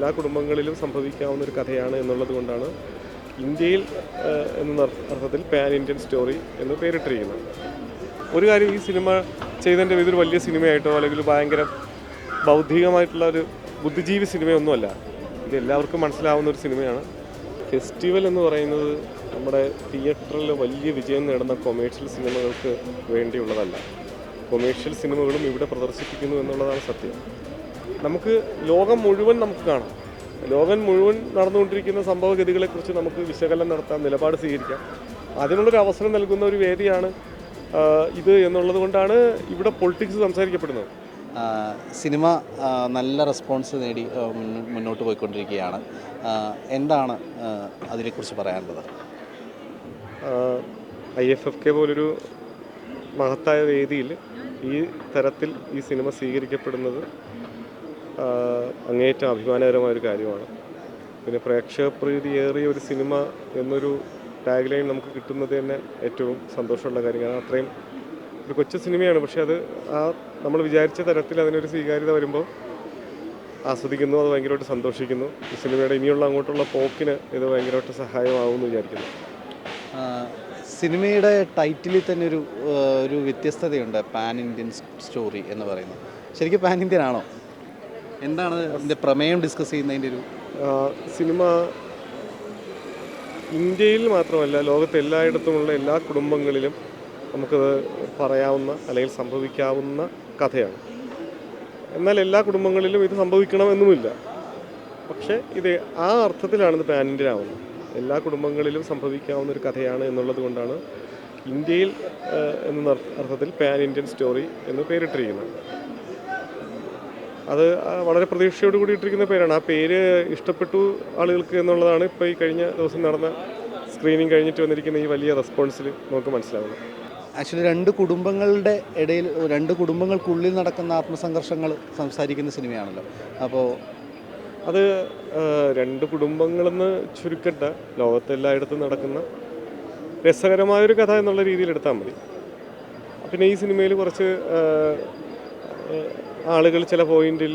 എല്ലാ കുടുംബങ്ങളിലും സംഭവിക്കാവുന്ന ഒരു കഥയാണ് എന്നുള്ളത് കൊണ്ടാണ് ഇന്ത്യയിൽ എന്ന അർത്ഥത്തിൽ പാൻ ഇന്ത്യൻ സ്റ്റോറി എന്ന് പേരിട്ടിരിക്കുന്നത്. ഒരു കാര്യം, ഈ സിനിമ ചെയ്തതിൻ്റെ ഇതൊരു വലിയ സിനിമയായിട്ടോ അല്ലെങ്കിൽ ഭയങ്കര ബൗദ്ധികമായിട്ടുള്ള ഒരു ബുദ്ധിജീവി സിനിമയൊന്നുമല്ല. ഇത് എല്ലാവർക്കും മനസ്സിലാവുന്ന ഒരു സിനിമയാണ്. ഫെസ്റ്റിവൽ എന്ന് പറയുന്നത് നമ്മുടെ തിയേറ്ററിൽ വലിയ വിജയം നേടുന്ന കൊമേഴ്ഷ്യൽ സിനിമകൾക്ക് വേണ്ടിയുള്ളതല്ല. കൊമേഴ്ഷ്യൽ സിനിമകളും ഇവിടെ പ്രദർശിപ്പിക്കുന്നു എന്നുള്ളതാണ് സത്യം. നമുക്ക് ലോകം മുഴുവൻ നമുക്ക് കാണാം. ലോകം മുഴുവൻ നടന്നുകൊണ്ടിരിക്കുന്ന സംഭവഗതികളെക്കുറിച്ച് നമുക്ക് വിശകലനം നടത്താം, നിലപാട് സ്വീകരിക്കാം. അതിനുള്ളൊരു അവസരം നൽകുന്ന ഒരു വേദിയാണ് ഇത് എന്നുള്ളത് കൊണ്ടാണ് ഇവിടെ പൊളിറ്റിക്സ് സംസാരിക്കപ്പെടുന്നത്. സിനിമ നല്ല റെസ്പോൺസ് നേടി മുന്നോട്ട് പോയിക്കൊണ്ടിരിക്കുകയാണ്. എന്താണ് അതിനെക്കുറിച്ച് പറയാനുള്ളത്? IFFK പോലൊരു മഹത്തായ വേദിയിൽ ഈ തരത്തിൽ ഈ സിനിമ സ്വീകരിക്കപ്പെടുന്നത് അങ്ങേയറ്റം അഭിമാനകരമായൊരു കാര്യമാണ്. പിന്നെ പ്രേക്ഷകപ്രീതിയേറിയ ഒരു സിനിമ എന്നൊരു ടാഗ് ലൈൻ നമുക്ക് കിട്ടുന്നത് തന്നെ ഏറ്റവും സന്തോഷമുള്ള കാര്യമാണ്. അത്രയും ഒരു കൊച്ചു സിനിമയാണ്, പക്ഷേ അത് നമ്മൾ വിചാരിച്ച തരത്തിൽ അതിനൊരു സ്വീകാര്യത വരുമ്പോൾ ആസ്വദിക്കുന്നു, അത് ഭയങ്കരമായിട്ട് സന്തോഷിക്കുന്നു. ഈ സിനിമയുടെ ഇനിയുള്ള അങ്ങോട്ടുള്ള പോക്കിന് ഇത് ഭയങ്കരമായിട്ട് സഹായമാകുമെന്ന് വിചാരിക്കുന്നു. സിനിമയുടെ ടൈറ്റിലിൽ തന്നെ ഒരു വ്യത്യസ്തതയുണ്ട്, പാൻ ഇന്ത്യൻ സ്റ്റോറി എന്ന് പറയുന്നത്. ശരിക്കും പാൻ ഇന്ത്യൻ ആണോ? എന്താണ് ഇതിൻ്റെ പ്രമേയം ഡിസ്കസ് ചെയ്യുന്നതിൻ്റെ ഒരു സിനിമ ഇന്ത്യയിൽ മാത്രമല്ല, ലോകത്തെ എല്ലായിടത്തുമുള്ള എല്ലാ കുടുംബങ്ങളിലും നമുക്കത് പറയാവുന്ന അല്ലെങ്കിൽ സംഭവിക്കാവുന്ന കഥയാണ്. എന്നാൽ എല്ലാ കുടുംബങ്ങളിലും ഇത് സംഭവിക്കണമെന്നുമില്ല. പക്ഷേ ഇത് ആ അർത്ഥത്തിലാണ് ഇത് പാൻ ഇന്ത്യൻ ആവുന്നത്. എല്ലാ കുടുംബങ്ങളിലും സംഭവിക്കാവുന്ന ഒരു കഥയാണ് എന്നുള്ളത് കൊണ്ടാണ് ഇന്ത്യയിൽ എന്ന അർത്ഥത്തിൽ പാൻ ഇന്ത്യൻ സ്റ്റോറി എന്ന് പേരിട്ടിരിക്കുന്നത്. അത് വളരെ പ്രതീക്ഷയോട് കൂടി ഇട്ടിരിക്കുന്ന പേരാണ്. ആ പേര് ഇഷ്ടപ്പെട്ടു ആളുകൾക്ക് എന്നുള്ളതാണ് ഇപ്പോൾ ഈ കഴിഞ്ഞ ദിവസം നടന്ന സ്ക്രീനിങ് കഴിഞ്ഞിട്ട് വന്നിരിക്കുന്ന ഈ വലിയ റെസ്പോൺസിൽ നമുക്ക് മനസ്സിലാവുന്നത്. ആക്ച്വലി രണ്ട് കുടുംബങ്ങളുടെ ഇടയിൽ, രണ്ട് കുടുംബങ്ങൾക്കുള്ളിൽ നടക്കുന്ന ആത്മസംഘർഷങ്ങൾ സംസാരിക്കുന്ന സിനിമയാണല്ലോ. അപ്പോൾ അത് രണ്ട് കുടുംബങ്ങളെന്ന് ചുരുക്കട്ട, ലോകത്തെല്ലായിടത്തും നടക്കുന്ന രസകരമായൊരു കഥ എന്നുള്ള രീതിയിൽ എടുത്താൽ മതി. പിന്നെ ഈ സിനിമയിൽ കുറച്ച് ആളുകൾ ചില പോയിന്റിൽ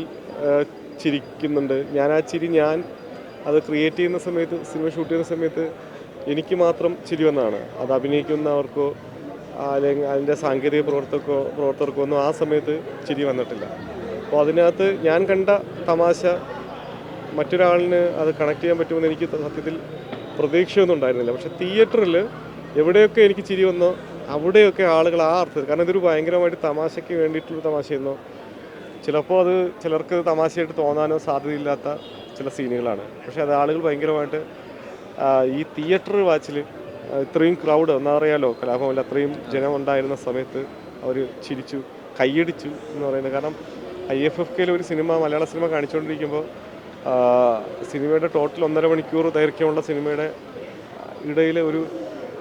ചിരിക്കുന്നുണ്ട്. ഞാൻ അത് ക്രിയേറ്റ് ചെയ്യുന്ന സമയത്ത്, സിനിമ ഷൂട്ട് ചെയ്യുന്ന സമയത്ത് എനിക്ക് മാത്രം ചിരി വന്നതാണ്. അത് അഭിനയിക്കുന്നവർക്കോ അല്ലെങ്കിൽ അതിൻ്റെ സാങ്കേതിക പ്രവർത്തകർക്കോ ഒന്നും ആ സമയത്ത് ചിരി വന്നിട്ടില്ല. അപ്പോൾ അതിനകത്ത് ഞാൻ കണ്ട തമാശ മറ്റൊരാളിന് അത് കണക്ട് ചെയ്യാൻ പറ്റുമെന്ന് എനിക്ക് സത്യത്തിൽ പ്രതീക്ഷയൊന്നും ഉണ്ടായിരുന്നില്ല. പക്ഷേ തിയേറ്ററിൽ എവിടെയൊക്കെ എനിക്ക് ചിരി വന്നോ അവിടെയൊക്കെ ആളുകൾ ആ അർത്ഥത്തിൽ, കാരണം ഇതൊരു ഭയങ്കരമായിട്ട് തമാശയ്ക്ക് വേണ്ടിയിട്ടുള്ള തമാശയെന്നോ ചിലപ്പോൾ അത് ചിലർക്ക് തമാശയായിട്ട് തോന്നാനോ സാധ്യതയില്ലാത്ത ചില സീനുകളാണ്. പക്ഷേ അത് ആളുകൾ ഭയങ്കരമായിട്ട് ഈ തിയേറ്റർ വാച്ചിൽ ഇത്രയും ക്രൗഡ്, ഒന്നറിയാലോ കലാഭവനിൽ അത്രയും ജനം ഉണ്ടായിരുന്ന സമയത്ത് അവർ ചിരിച്ചു, കയ്യടിച്ചു എന്ന് പറയുന്നത്. കാരണം IFFKയിൽ ഒരു സിനിമ, മലയാള സിനിമ കാണിച്ചുകൊണ്ടിരിക്കുമ്പോൾ സിനിമയുടെ ടോട്ടൽ 1.5 മണിക്കൂർ ദൈർഘ്യമുള്ള സിനിമയുടെ ഇടയിൽ ഒരു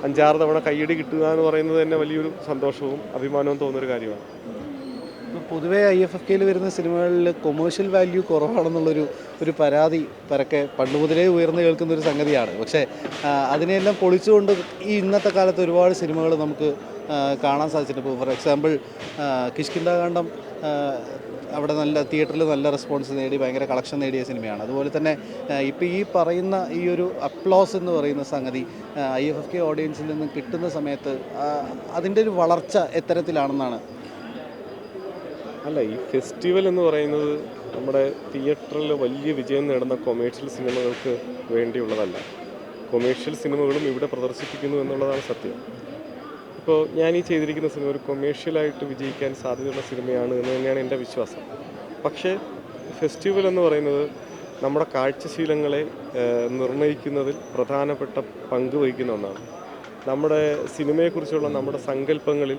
5-6 തവണ കയ്യടി കിട്ടുക എന്ന് പറയുന്നത് തന്നെ വലിയൊരു സന്തോഷവും അഭിമാനവും തോന്നുന്നൊരു കാര്യമാണ്. പൊതുവേ IFFKയിൽ വരുന്ന സിനിമകളിൽ കൊമേഴ്ഷ്യൽ വാല്യൂ കുറവാണെന്നുള്ളൊരു പരാതി പരക്കെ പണ്ട് മുതലേ ഉയർന്നു കേൾക്കുന്ന ഒരു സംഗതിയാണ്. പക്ഷേ അതിനെല്ലാം പൊളിച്ചുകൊണ്ട് ഈ ഇന്നത്തെ കാലത്ത് ഒരുപാട് സിനിമകൾ നമുക്ക് കാണാൻ സാധിച്ചിട്ടുണ്ട്. ഇപ്പോൾ ഫോർ എക്സാമ്പിൾ കിഷ്കിന്ധാകാന്ഡം അവിടെ നല്ല തിയേറ്ററിൽ നല്ല റെസ്പോൺസ് നേടി, ഭയങ്കര കളക്ഷൻ നേടിയ സിനിമയാണ്. അതുപോലെ തന്നെ ഇപ്പോൾ ഈ പറയുന്ന ഈ ഒരു അപ്ലോസ് എന്ന് പറയുന്ന സംഗതി IFFK ഓഡിയൻസിൽ നിന്ന് കിട്ടുന്ന സമയത്ത് അതിൻ്റെ ഒരു വളർച്ച എത്തരത്തിലാണെന്നാണ്? അല്ല, ഈ ഫെസ്റ്റിവൽ എന്ന് പറയുന്നത് നമ്മുടെ തിയേറ്ററിൽ വലിയ വിജയം നേടുന്ന കൊമേഴ്ഷ്യൽ സിനിമകൾക്ക് വേണ്ടിയുള്ളതല്ല. കൊമേഴ്ഷ്യൽ സിനിമകളും ഇവിടെ പ്രദർശിപ്പിക്കുന്നു എന്നുള്ളതാണ് സത്യം. ഇപ്പോൾ ഞാൻ ഈ ചെയ്തിരിക്കുന്ന സിനിമ ഒരു കൊമേഴ്ഷ്യലായിട്ട് വിജയിക്കാൻ സാധ്യതയുള്ള സിനിമയാണ് എന്ന് തന്നെയാണ് എൻ്റെ വിശ്വാസം. പക്ഷേ ഫെസ്റ്റിവൽ എന്ന് പറയുന്നത് നമ്മുടെ കാഴ്ചശീലങ്ങളെ നിർണ്ണയിക്കുന്നതിൽ പ്രധാനപ്പെട്ട പങ്ക് വഹിക്കുന്ന ഒന്നാണ്. നമ്മുടെ സിനിമയെക്കുറിച്ചുള്ള നമ്മുടെ സങ്കല്പങ്ങളിൽ,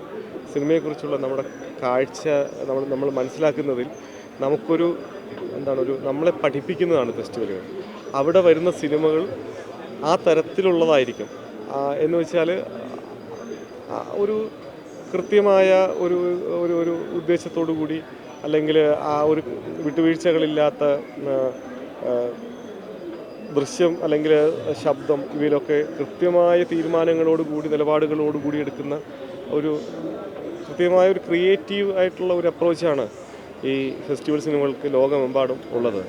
സിനിമയെക്കുറിച്ചുള്ള നമ്മുടെ കാഴ്ച നമ്മൾ മനസ്സിലാക്കുന്നതിൽ നമുക്കൊരു നമ്മളെ പഠിപ്പിക്കുന്നതാണ് ഫെസ്റ്റിവലുകൾ. അവിടെ വരുന്ന സിനിമകൾ ആ തരത്തിലുള്ളതായിരിക്കും. എന്ന് വെച്ചാൽ ഒരു കൃത്യമായ ഒരു ഉദ്ദേശത്തോടു കൂടി, അല്ലെങ്കിൽ ആ ഒരു വിട്ടുവീഴ്ചകളില്ലാത്ത ദൃശ്യം അല്ലെങ്കിൽ ശബ്ദം, ഇവയിലൊക്കെ കൃത്യമായ തീരുമാനങ്ങളോടുകൂടി, നിലപാടുകളോടുകൂടി എടുക്കുന്ന ഒരു കൃത്യമായ ഒരു ക്രിയേറ്റീവ് ആയിട്ടുള്ള ഒരു അപ്രോച്ചാണ് ഈ ഫെസ്റ്റിവൽ സിനിമകൾക്ക് ലോകമെമ്പാടും ഉള്ളത്.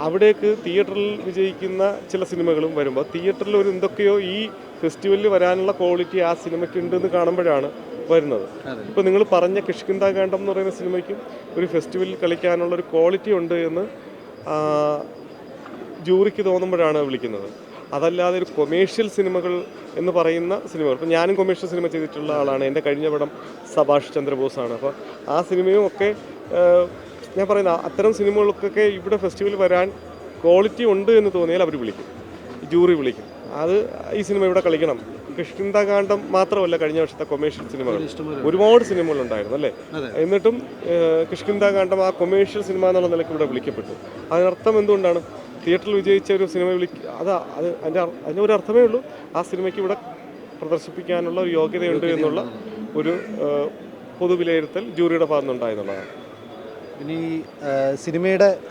അവിടേക്ക് തിയേറ്ററിൽ വിജയിക്കുന്ന ചില സിനിമകളും വരുമ്പോൾ തിയേറ്ററിൽ ഒരു എന്തൊക്കെയോ ഈ ഫെസ്റ്റിവലിൽ വരാനുള്ള ക്വാളിറ്റി ആ സിനിമയ്ക്ക് ഉണ്ടെന്ന് കാണുമ്പോഴാണ് വരുന്നത്. ഇപ്പോൾ നിങ്ങൾ പറഞ്ഞ കിഷ്കിന്ധാകാന്ഡം എന്ന് പറയുന്ന സിനിമയ്ക്കും ഒരു ഫെസ്റ്റിവലിൽ കളിക്കാനുള്ള ഒരു ക്വാളിറ്റി ഉണ്ട് എന്ന് ജൂറിക്ക് തോന്നുമ്പോഴാണ് വിളിക്കുന്നത്. അതല്ലാതെ ഒരു കൊമേഴ്ഷ്യൽ സിനിമകൾ എന്ന് പറയുന്ന സിനിമകൾ, ഇപ്പോൾ ഞാനും കൊമേഴ്ഷ്യൽ സിനിമ ചെയ്തിട്ടുള്ള ആളാണ്. എൻ്റെ കഴിഞ്ഞ പടം സഭാഷ് ചന്ദ്രബോസാണ്. അപ്പോൾ ആ സിനിമയും ഒക്കെ ഞാൻ പറയുന്ന അത്തരം സിനിമകൾക്കൊക്കെ ഇവിടെ ഫെസ്റ്റിവൽ വരാൻ ക്വാളിറ്റി ഉണ്ട് എന്ന് തോന്നിയാൽ അവർ വിളിക്കും, ജൂറി വിളിക്കും. അത് ഈ സിനിമ ഇവിടെ കളിക്കണം. കിഷ്കിന്ധാകാന്ഡം മാത്രമല്ല, കഴിഞ്ഞ വർഷത്തെ കൊമേഴ്ഷ്യൽ സിനിമകൾ ഒരുപാട് സിനിമകളുണ്ടായിരുന്നു അല്ലേ. എന്നിട്ടും കിഷ്കിന്ധാകാന്ഡം ആ കൊമേഴ്ഷ്യൽ സിനിമ എന്നുള്ള നിലയ്ക്ക് ഇവിടെ വിളിക്കപ്പെട്ടു. അതിനർത്ഥം എന്തുകൊണ്ടാണ്? തിയേറ്ററിൽ വിജയിച്ച ഒരു സിനിമ അതിൻ്റെ ഒരു അർത്ഥമേ ഉള്ളൂ, ആ സിനിമയ്ക്ക് ഇവിടെ പ്രദർശിപ്പിക്കാനുള്ള ഒരു യോഗ്യതയുണ്ട് എന്നുള്ള ഒരു പൊതുവിലയിരുത്തൽ ജൂറിയുടെ ഭാഗത്തുനിന്നുണ്ടായെന്നുള്ളതാണ്. ഇനി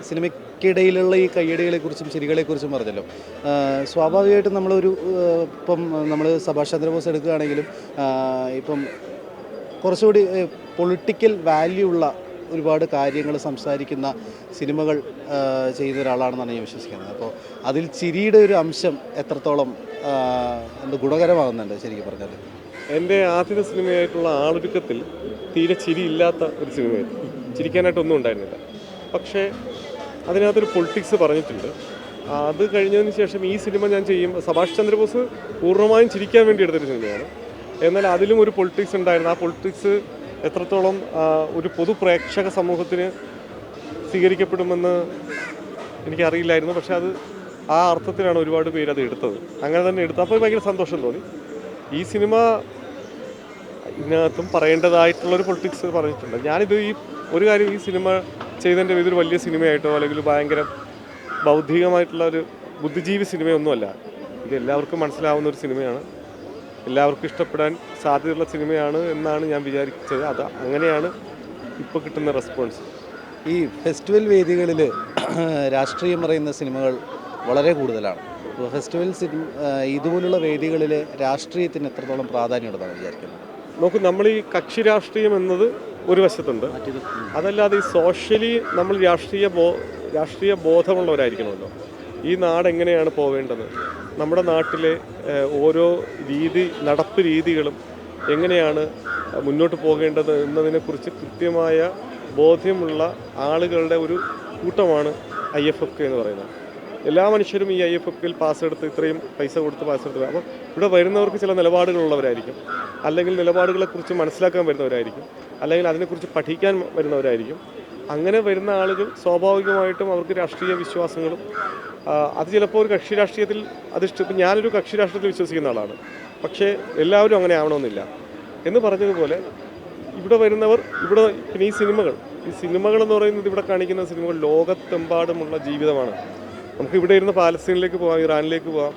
സിനിമയ്ക്കിടയിലുള്ള ഈ കയ്യടികളെക്കുറിച്ചും ചിരികളെക്കുറിച്ചും പറഞ്ഞല്ലോ. സ്വാഭാവികമായിട്ടും നമ്മളൊരു ഇപ്പം നമ്മൾ സഭാഷ് ചന്ദ്രബോസ് എടുക്കുകയാണെങ്കിലും ഇപ്പം കുറച്ചുകൂടി പൊളിറ്റിക്കൽ വാല്യൂ ഉള്ള ഒരുപാട് കാര്യങ്ങൾ സംസാരിക്കുന്ന സിനിമകൾ ചെയ്യുന്ന ഒരാളാണെന്നാണ് ഞാൻ വിശ്വസിക്കുന്നത്. അപ്പോൾ അതിൽ ചിരിയുടെ ഒരു അംശം എത്രത്തോളം ഗുണകരമാകുന്നുണ്ട് ശരിക്കും പറഞ്ഞാൽ? എൻ്റെ ആദ്യത്തെ സിനിമയായിട്ടുള്ള ആളൊരുക്കത്തിൽ തീരെ ചിരിയില്ലാത്ത ഒരു സിനിമയായിരുന്നു. ചിരിക്കാനായിട്ടൊന്നും ഉണ്ടായിരുന്നില്ല. പക്ഷേ അതിനകത്തൊരു പൊളിറ്റിക്സ് പറഞ്ഞിട്ടുണ്ട്. അത് കഴിഞ്ഞതിന് ശേഷം ഈ സിനിമ ഞാൻ ചെയ്യുമ്പോൾ സഭാഷ് ചന്ദ്രബോസ് പൂർണ്ണമായും ചിരിക്കാൻ വേണ്ടി എടുത്തൊരു സിനിമയാണ്. എന്നാൽ അതിലും ഒരു പൊളിറ്റിക്സ് ഉണ്ടായിരുന്നു. ആ പൊളിറ്റിക്സ് എത്രത്തോളം ഒരു പൊതു പ്രേക്ഷക സമൂഹത്തിന് സ്വീകരിക്കപ്പെടുമെന്ന് എനിക്കറിയില്ലായിരുന്നു. പക്ഷെ അത് ആ അർത്ഥത്തിലാണ് ഒരുപാട് പേര് അത് എടുത്തത്. അങ്ങനെ തന്നെ എടുത്തത്. അപ്പോൾ ഭയങ്കര സന്തോഷം തോന്നി. ഈ സിനിമ ഇതിനകത്തും പറയേണ്ടതായിട്ടുള്ളൊരു പൊളിറ്റിക്സ് പറഞ്ഞിട്ടുണ്ട്. ഞാനിത് ഒരു കാര്യം, ഈ സിനിമ ചെയ്തതിൻ്റെ ഇതൊരു വലിയ സിനിമയായിട്ടോ അല്ലെങ്കിൽ ഭയങ്കര ബൗദ്ധികമായിട്ടുള്ള ഒരു ബുദ്ധിജീവി സിനിമയൊന്നുമല്ല. ഇത് എല്ലാവർക്കും മനസ്സിലാവുന്ന ഒരു സിനിമയാണ്, എല്ലാവർക്കും ഇഷ്ടപ്പെടാൻ സാധ്യതയുള്ള സിനിമയാണ് എന്നാണ് ഞാൻ വിചാരിച്ചത്. അത് അങ്ങനെയാണ് ഇപ്പോൾ കിട്ടുന്ന റെസ്പോൺസ്. ഈ ഫെസ്റ്റിവൽ വേദികളിൽ രാഷ്ട്രീയം പറയുന്ന സിനിമകൾ വളരെ കൂടുതലാണ്. ഫെസ്റ്റിവൽ ഇതുപോലുള്ള വേദികളിൽ രാഷ്ട്രീയത്തിന് എത്രത്തോളം പ്രാധാന്യമുണ്ടെന്നാണ് വിചാരിക്കുന്നത്? നോക്കൂ, നമ്മൾ ഈ കക്ഷി രാഷ്ട്രീയം എന്നത് ഒരു വശത്തുണ്ട്. അതല്ലാതെ ഈ സോഷ്യലി നമ്മൾ രാഷ്ട്രീയ ബോധമുള്ളവരായിരിക്കണമല്ലോ. ഈ നാട് എങ്ങനെയാണ് പോവേണ്ടത്, നമ്മുടെ നാട്ടിലെ ഓരോ നടപ്പ് രീതികളും എങ്ങനെയാണ് മുന്നോട്ട് പോകേണ്ടത് എന്നതിനെക്കുറിച്ച് കൃത്യമായ ബോധ്യമുള്ള ആളുകളുടെ ഒരു കൂട്ടമാണ് IFFK എന്ന് പറയുന്നത്. എല്ലാ മനുഷ്യരും ഈ IFFKയിൽ പാസ് എടുത്ത് ഇത്രയും പൈസ കൊടുത്ത് പാസ് എടുത്ത്, അപ്പോൾ ഇവിടെ വരുന്നവർക്ക് ചില നിലപാടുകളുള്ളവരായിരിക്കും, അല്ലെങ്കിൽ നിലപാടുകളെക്കുറിച്ച് മനസ്സിലാക്കാൻ വരുന്നവരായിരിക്കും, അല്ലെങ്കിൽ അതിനെക്കുറിച്ച് പഠിക്കാൻ വരുന്നവരായിരിക്കും. അങ്ങനെ വരുന്ന ആളുകൾ സ്വാഭാവികമായിട്ടും അവർക്ക് രാഷ്ട്രീയ വിശ്വാസങ്ങളും അത് ചിലപ്പോൾ ഒരു കക്ഷി രാഷ്ട്രീയത്തിൽ ഇപ്പം ഞാനൊരു കക്ഷി രാഷ്ട്രീയത്തിൽ വിശ്വസിക്കുന്ന ആളാണ്. പക്ഷേ എല്ലാവരും അങ്ങനെ ആവണമെന്നില്ല. എന്ന് പറഞ്ഞതുപോലെ ഇവിടെ വരുന്നവർ പിന്നെ ഈ സിനിമകളെന്ന് പറയുന്നത് ഇവിടെ കാണിക്കുന്ന സിനിമകൾ ലോകത്തെമ്പാടുമുള്ള ജീവിതമാണ്. നമുക്ക് ഇവിടെ ഇരുന്ന് പാലസ്തീനിലേക്ക് പോകാം, ഇറാനിലേക്ക് പോകാം,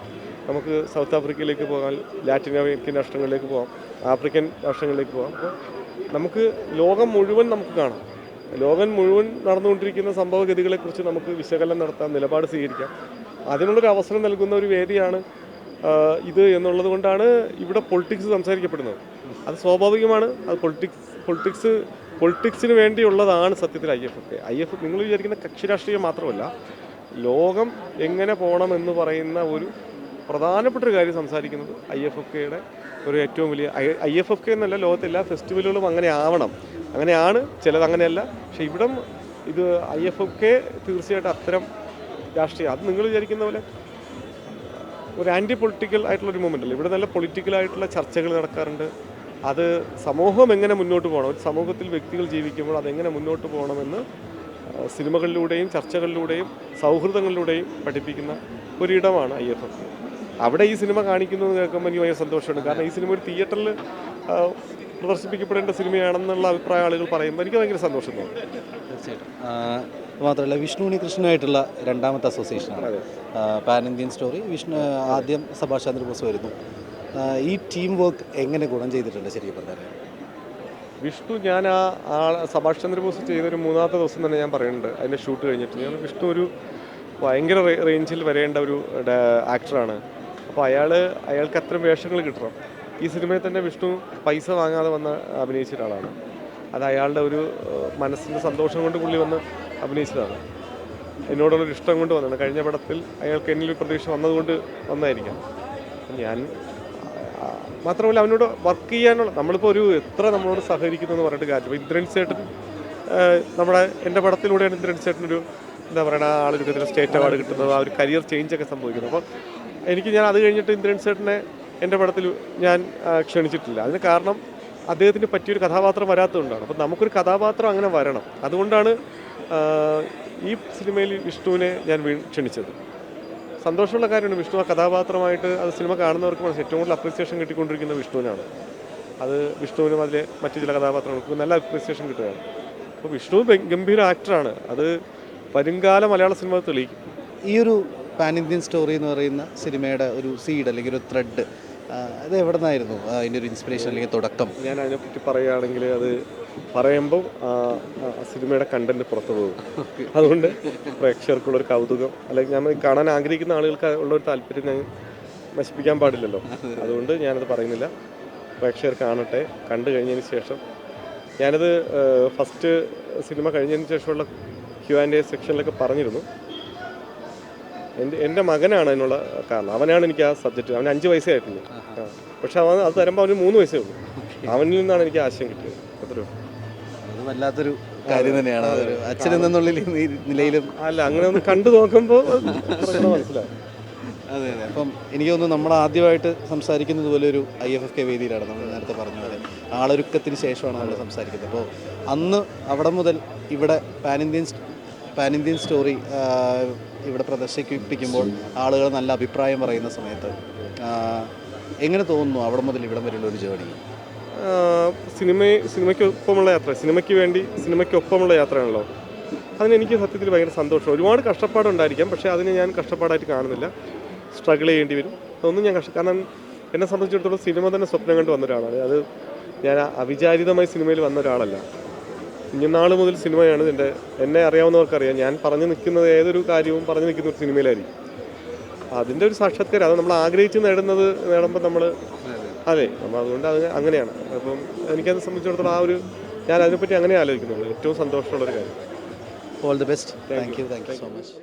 നമുക്ക് സൗത്ത് ആഫ്രിക്കയിലേക്ക് പോകാം, ലാറ്റിൻ അമേരിക്കൻ രാഷ്ട്രങ്ങളിലേക്ക് പോകാം, ആഫ്രിക്കൻ രാഷ്ട്രങ്ങളിലേക്ക് പോകാം. അപ്പോൾ നമുക്ക് ലോകം മുഴുവൻ നമുക്ക് കാണാം. ലോകം മുഴുവൻ നടന്നുകൊണ്ടിരിക്കുന്ന സംഭവഗതികളെക്കുറിച്ച് നമുക്ക് വിശകലനം നടത്താം, നിലപാട് സ്വീകരിക്കാം. അതിനുള്ളൊരു അവസരം നൽകുന്ന ഒരു വേദിയാണ് ഇത് എന്നുള്ളത് കൊണ്ടാണ് ഇവിടെ പൊളിറ്റിക്സ് സംസാരിക്കപ്പെടുന്നത്. അത് സ്വാഭാവികമാണ്. അത് പൊളിറ്റിക്സിന് വേണ്ടിയുള്ളതാണ് സത്യത്തിൽ IFFK. നിങ്ങൾ വിചാരിക്കുന്ന കക്ഷി രാഷ്ട്രീയം മാത്രമല്ല, ലോകം എങ്ങനെ പോകണമെന്ന് പറയുന്ന ഒരു പ്രധാനപ്പെട്ട ഒരു കാര്യം സംസാരിക്കുന്നത് IFFKയുടെ ഒരു ഏറ്റവും വലിയ IFFK എന്നല്ല, ലോകത്തെ എല്ലാ ഫെസ്റ്റിവലുകളും അങ്ങനെ ആവണം. അങ്ങനെയാണ്, ചിലത് അങ്ങനെയല്ല. പക്ഷേ ഇവിടം ഇത് IFFK തീർച്ചയായിട്ടും അത്തരം രാഷ്ട്രീയം, അത് നിങ്ങൾ വിചാരിക്കുന്ന പോലെ ഒരു ആൻറ്റി പൊളിറ്റിക്കൽ ആയിട്ടുള്ളൊരു മൂവ്മെൻ്റ് അല്ല. ഇവിടെ നല്ല പൊളിറ്റിക്കലായിട്ടുള്ള ചർച്ചകൾ നടക്കാറുണ്ട്. അത് സമൂഹം എങ്ങനെ മുന്നോട്ട് പോകണം, ഒരു സമൂഹത്തിൽ വ്യക്തികൾ ജീവിക്കുമ്പോൾ അതെങ്ങനെ മുന്നോട്ട് പോകണമെന്ന് സിനിമകളിലൂടെയും ചർച്ചകളിലൂടെയും സൗഹൃദങ്ങളിലൂടെയും പഠിപ്പിക്കുന്ന ഒരിടമാണ് IFFK. അവിടെ ഈ സിനിമ കാണിക്കുന്നത് കേൾക്കുമ്പോൾ എനിക്ക് ഭയങ്കര സന്തോഷമുണ്ട്. കാരണം ഈ സിനിമ ഒരു തിയേറ്ററിൽ പ്രദർശിപ്പിക്കപ്പെടേണ്ട സിനിമയാണെന്നുള്ള അഭിപ്രായ ആളുകൾ പറയുമ്പോൾ എനിക്ക് ഭയങ്കര സന്തോഷം തോന്നും. തീർച്ചയായിട്ടും. മാത്രമല്ല വിഷ്ണു ഉണ്ണികൃഷ്ണനായിട്ടുള്ള രണ്ടാമത്തെ അസോസിയേഷനാണ് പാൻ ഇന്ത്യൻ സ്റ്റോറി. ആദ്യം സഭാഷ് ചന്ദ്രബോസ് വരുന്നു. ഈ ടീം വർക്ക് എങ്ങനെ ഗുണം ചെയ്തിട്ടുണ്ട് ശരിക്കും പറഞ്ഞാൽ? വിഷ്ണു, ഞാൻ സഭാഷ് ചന്ദ്രബോസ് ചെയ്തൊരു മൂന്നാമത്തെ ദിവസം തന്നെ ഞാൻ പറയുന്നുണ്ട്, അതിൻ്റെ ഷൂട്ട് കഴിഞ്ഞിട്ട് വിഷ്ണു ഒരു ഭയങ്കര റേഞ്ചിൽ വരേണ്ട ഒരു ആക്ടറാണ്. അപ്പോൾ അയാൾക്ക് അത്തരം വേഷങ്ങൾ കിട്ടണം. ഈ സിനിമയിൽ തന്നെ വിഷ്ണു പൈസ വാങ്ങാതെ വന്ന് അഭിനയിച്ച ഒരാളാണ്. അത് അയാളുടെ ഒരു മനസ്സിൻ്റെ സന്തോഷം കൊണ്ട് പുള്ളി വന്ന് അഭിനയിച്ചതാണ്. എന്നോടുള്ളൊരു ഇഷ്ടം കൊണ്ട് വന്നതാണ്. കഴിഞ്ഞ പടത്തിൽ അയാൾക്ക് എന്നിൽ പ്രതീക്ഷ വന്നതുകൊണ്ട് വന്നായിരിക്കാം. ഞാൻ മാത്രമല്ല അവനോട് വർക്ക് ചെയ്യാനുള്ള നമ്മളിപ്പോൾ ഒരു എത്ര നമ്മളോട് സഹകരിക്കുന്നു എന്ന് പറഞ്ഞിട്ട് കാര്യമില്ല. ഇപ്പോൾ ഇന്ദ്രൻ ചേട്ടൻ എൻ്റെ പടത്തിലൂടെയാണ് ഇന്ദ്രൻ ചേട്ടനൊരു എന്താ പറയുക ആളൊരു സ്റ്റേറ്റ് അവാർഡ് കിട്ടുന്നത്, ആ ഒരു കരിയർ ചേഞ്ചൊക്കെ സംഭവിക്കുന്നത്. അപ്പോൾ ഞാൻ അത് കഴിഞ്ഞിട്ട് ഇന്ദ്രൻ ചേട്ടനെ എൻ്റെ പടത്തിൽ ഞാൻ ക്ഷണിച്ചിട്ടില്ല. അതിന് കാരണം അദ്ദേഹത്തിന് പറ്റിയൊരു കഥാപാത്രം വരാത്തതുകൊണ്ടാണ്. അപ്പോൾ നമുക്കൊരു കഥാപാത്രം അങ്ങനെ വരണം. അതുകൊണ്ടാണ് ഈ സിനിമയിൽ വിഷ്ണുവിനെ ഞാൻ ക്ഷണിച്ചത്. സന്തോഷമുള്ള കാര്യമാണ്, വിഷ്ണു ആ കഥാപാത്രമായിട്ട് അത് സിനിമ കാണുന്നവർക്ക് മനസ്സിലായി ഏറ്റവും കൂടുതൽ അപ്രീസിയേഷൻ കിട്ടിക്കൊണ്ടിരിക്കുന്ന വിഷ്ണുവിനാണ്. അത് വിഷ്ണുവിനും അതിലെ മറ്റു ചില കഥാപാത്രങ്ങൾക്ക് നല്ല അപ്രീസിയേഷൻ കിട്ടുകയാണ്. അപ്പോൾ വിഷ്ണു ഗംഭീര ആക്ടറാണ്. അത് വരുംകാല മലയാള സിനിമ തെളിയിക്കും. ഈ ഒരു പാൻ ഇന്ത്യൻ സ്റ്റോറി എന്ന് പറയുന്ന സിനിമയുടെ ഒരു സീഡ് അല്ലെങ്കിൽ ഒരു ത്രെഡ് അത് എവിടെ നിന്നായിരുന്നു അതിൻ്റെ ഒരു ഇൻസ്പിറേഷൻ അല്ലെങ്കിൽ തുടക്കം? ഞാൻ അതിനെപ്പറ്റി പറയുകയാണെങ്കിൽ അത് പറയുമ്പോൾ സിനിമയുടെ കണ്ടന്റ് പുറത്തു പോകും. അതുകൊണ്ട് പ്രേക്ഷകർക്കുള്ളൊരു കൗതുകം അല്ലെങ്കിൽ ഞാൻ കാണാൻ ആഗ്രഹിക്കുന്ന ആളുകൾക്ക് ഉള്ളൊരു താല്പര്യം ഞാൻ നശിപ്പിക്കാൻ പാടില്ലല്ലോ. അതുകൊണ്ട് ഞാനത് പറയുന്നില്ല. പ്രേക്ഷകർ കാണട്ടെ. കണ്ടു കഴിഞ്ഞതിന് ശേഷം ഞാനത് ഫസ്റ്റ് സിനിമ കഴിഞ്ഞതിന് ശേഷമുള്ള Q&A സെക്ഷനിലൊക്കെ പറഞ്ഞിരുന്നു. എൻ്റെ മകനാണ് അതിനുള്ള കാരണം. അവനാണ് എനിക്ക് ആ സബ്ജക്റ്റ്. അവന് 5 വയസ്സേ ആയിട്ടില്ല. പക്ഷെ അവൻ അത് തരുമ്പോൾ അവന് 3 വയസ്സേ ഉള്ളൂ. അവനിൽ നിന്നാണ് എനിക്ക് ആശയം കിട്ടിയത്. അത്രയോ അത് വല്ലാത്തൊരു കാര്യം തന്നെയാണ്. അതൊരു അച്ഛൻ എന്നുള്ള നിലയിലും അല്ല, അങ്ങനെ ഒന്ന് കണ്ടു നോക്കുമ്പോൾ മനസ്സിലാവും. അതെ അതെ. അപ്പം എനിക്ക് തോന്നുന്നു നമ്മൾ ആദ്യമായിട്ട് സംസാരിക്കുന്നത് പോലെ ഒരു IFFK വേദിയിലാണ്. നമ്മൾ നേരത്തെ പറഞ്ഞ പോലെ ആളൊരുക്കത്തിന് ശേഷമാണ് നമ്മൾ സംസാരിക്കുന്നത്. അപ്പോൾ അന്ന് അവിടെ മുതൽ ഇവിടെ പാൻ ഇന്ത്യൻ സ്റ്റോറി ഇവിടെ പ്രദർശിപ്പിക്കുമ്പോൾ ആളുകൾ നല്ല അഭിപ്രായം പറയുന്ന സമയത്ത് എങ്ങനെ തോന്നുന്നു അവിടെ മുതൽ ഇവിടം വരെയുള്ള ഒരു ജേർണി? സിനിമയ്ക്കൊപ്പമുള്ള യാത്ര, സിനിമയ്ക്കൊപ്പമുള്ള യാത്രയാണല്ലോ. അതിനെനിക്ക് സത്യത്തിൽ ഭയങ്കര സന്തോഷം. ഒരുപാട് കഷ്ടപ്പാടുണ്ടായിരിക്കാം, പക്ഷേ അതിനെ ഞാൻ കഷ്ടപ്പാടായിട്ട് കാണുന്നില്ല. സ്ട്രഗിൾ ചെയ്യേണ്ടി വരും. അതൊന്നും ഞാൻ കാരണം എന്നെ സംബന്ധിച്ചിടത്തോളം സിനിമ തന്നെ സ്വപ്നം കണ്ട് വന്ന ഒരാളാണ്. അത് ഞാൻ അവിചാരിതമായി സിനിമയിൽ വന്ന ഒരാളല്ല. കുഞ്ഞുനാൾ മുതൽ സിനിമയാണ് എന്നെ അറിയാവുന്നവർക്കറിയാം. ഞാൻ പറഞ്ഞു നിൽക്കുന്നത് ഏതൊരു കാര്യവും പറഞ്ഞു നിൽക്കുന്ന ഒരു സിനിമയിലായിരിക്കും. അതിൻ്റെ ഒരു സാക്ഷാത്കാരം അത് നമ്മൾ ആഗ്രഹിച്ച് നേടുമ്പോൾ നമ്മൾ അതെ നമ്മൾ അതുകൊണ്ട് അത് അങ്ങനെയാണ്. അപ്പം എനിക്കത് സംബന്ധിച്ചിടത്തോളം ഞാൻ അതിനെപ്പറ്റി അങ്ങനെ ആലോചിക്കുന്നുള്ളൂ. ഏറ്റവും സന്തോഷമുള്ളൊരു കാര്യം. All the best. Thank you so much.